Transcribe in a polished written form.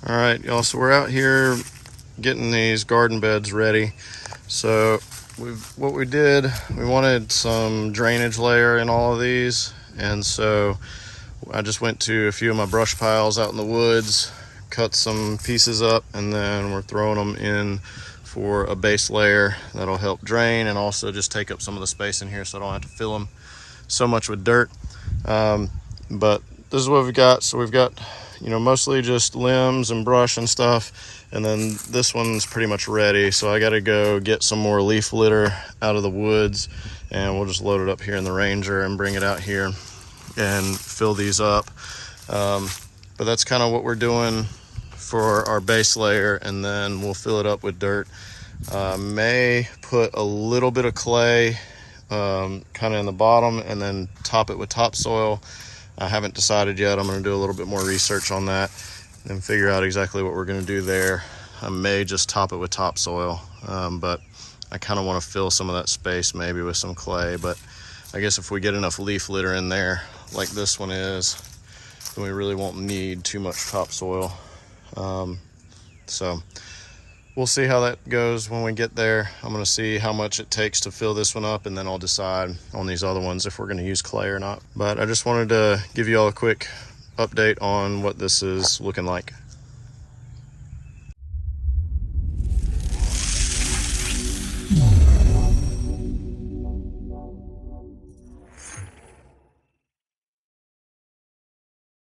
All right, y'all, so we're out here getting these garden beds ready. So what we did, we wanted some drainage layer in all of these, and so I just went to a few of my brush piles out in the woods, cut some pieces up, and then we're throwing them in for a base layer that'll help drain and also just take up some of the space in here so I don't have to fill them so much with dirt. But this is what we've got. So we've got, mostly just limbs and brush and stuff, and then this one's pretty much ready. So I got to go get some more leaf litter out of the woods, and we'll just load it up here in the Ranger and bring it out here and fill these up. But that's kind of what we're doing for our base layer, and then we'll fill it up with dirt. May put a little bit of clay kind of in the bottom and then top it with topsoil. I haven't decided yet. I'm going to do a little bit more research on that and figure out exactly what we're going to do there. I may just top it with topsoil, but I kind of want to fill some of that space maybe with some clay. But I guess if we get enough leaf litter in there like this one is, then we really won't need too much topsoil. So we'll see how that goes when we get there. I'm going to see how much it takes to fill this one up, and then I'll decide on these other ones if we're going to use clay or not. But I just wanted to give you all a quick update on what this is looking like.